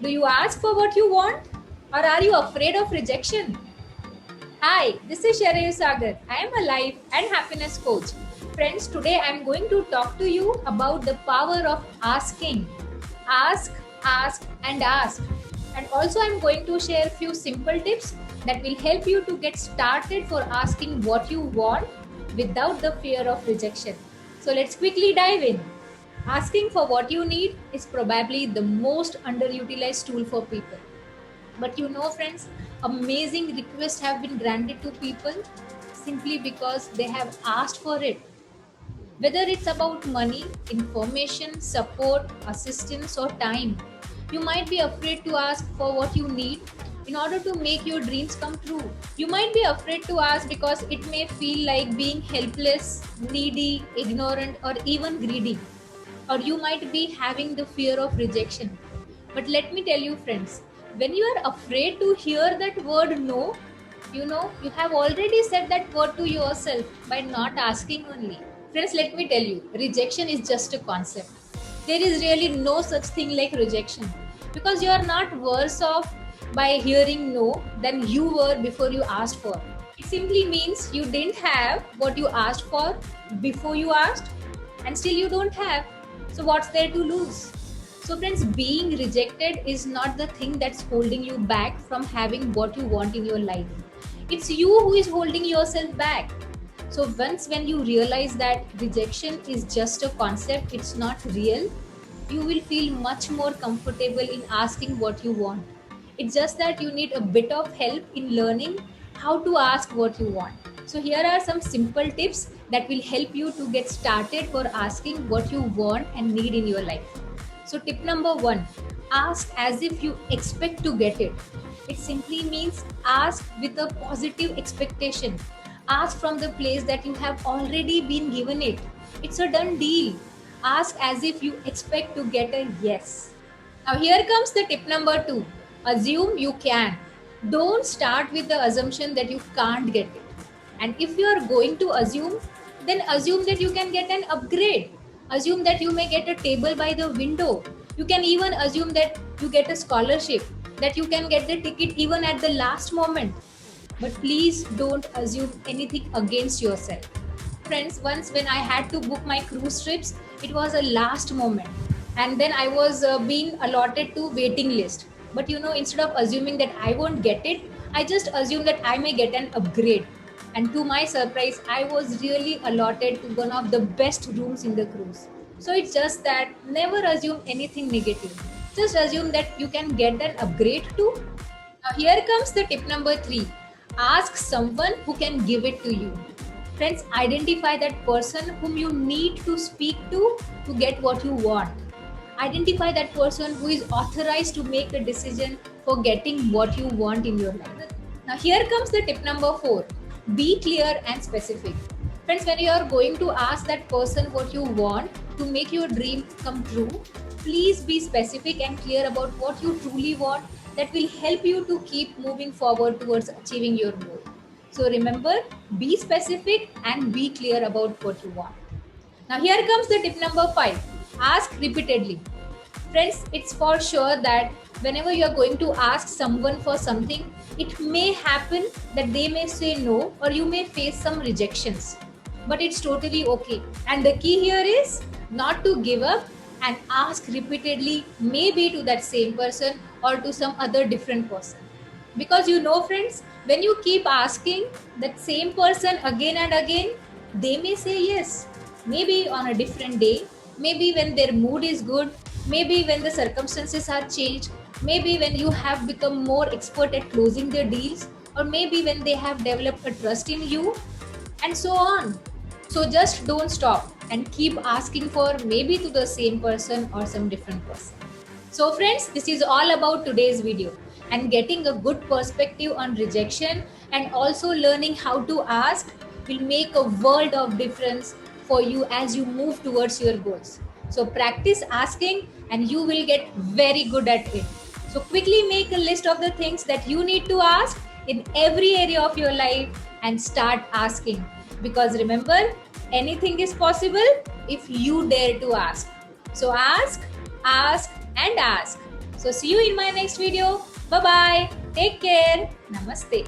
Do you ask for what you want, or are you afraid of rejection? Hi, this is Sharayu Sagar. I am a life and happiness coach. Friends, today I am going to talk to you about the power of asking. Ask, ask, and ask. And also, I'm going to share few simple tips that will help you to get started for asking what you want without the fear of rejection. So, let's quickly dive in. Asking for what you need is probably the most underutilized tool for people. But friends, amazing requests have been granted to people simply because they have asked for it. Whether it's about money, information, support, assistance, or time, you might be afraid to ask for what you need in order to make your dreams come true. You might be afraid to ask because it may feel like being helpless, needy, ignorant, or even greedy. Or you might be having the fear of rejection. But let me tell you, friends, when you are afraid to hear that word no, you have already said that word to yourself by not asking only. Friends, let me tell you, rejection is just a concept. There is really no such thing like rejection because you are not worse off by hearing no than you were before you asked for. It simply means you didn't have what you asked for before you asked, and still you don't have. So, what's there to lose? So, friends, being rejected is not the thing that's holding you back from having what you want in your life. It's you who is holding yourself back. So, once when you realize that rejection is just a concept, it's not real, you will feel much more comfortable in asking what you want. It's just that you need a bit of help in learning how to ask what you want. So, here are some simple tips that will help you to get started for asking what you want and need in your life. So, tip number one, ask as if you expect to get it. It simply means ask with a positive expectation. Ask from the place that you have already been given it. It's a done deal. Ask as if you expect to get a yes. Now, here comes the tip number two, assume you can. Don't start with the assumption that you can't get it. And if you are going to assume, then assume that you can get an upgrade. Assume that you may get a table by the window. You can even assume that you get a scholarship, that you can get the ticket even at the last moment. But please don't assume anything against yourself. Friends, once when I had to book my cruise trips, it was a last moment. And then I was being allotted to waiting list. But instead of assuming that I won't get it, I just assumed that I may get an upgrade. And to my surprise, I was really allotted to one of the best rooms in the cruise. So it's just that never assume anything negative. Just assume that you can get an upgrade too. Now, here comes the tip number three, ask someone who can give it to you. Friends, identify that person whom you need to speak to get what you want. Identify that person who is authorized to make a decision for getting what you want in your life. Now, here comes the tip number four, be clear and specific. Friends, when you are going to ask that person what you want to make your dream come true, please be specific and clear about what you truly want. That will help you to keep moving forward towards achieving your goal. So remember, be specific and be clear about what you want. Now, here comes the tip number five, ask repeatedly. Friends, it's for sure that whenever you are going to ask someone for something, it may happen that they may say no or you may face some rejections. But it's totally okay. And the key here is not to give up and ask repeatedly, maybe to that same person or to some other different person. Because friends, when you keep asking that same person again and again, they may say yes. Maybe on a different day, maybe when their mood is good, maybe when the circumstances are changed, maybe when you have become more expert at closing their deals, or maybe when they have developed a trust in you, and so on. So just don't stop and keep asking for maybe to the same person or some different person. So friends, this is all about today's video, and getting a good perspective on rejection and also learning how to ask will make a world of difference for you as you move towards your goals. So practice asking and you will get very good at it. So quickly make a list of the things that you need to ask in every area of your life and start asking. Because remember, anything is possible if you dare to ask. So ask, ask, and ask. So see you in my next video. Bye bye. Take care. Namaste.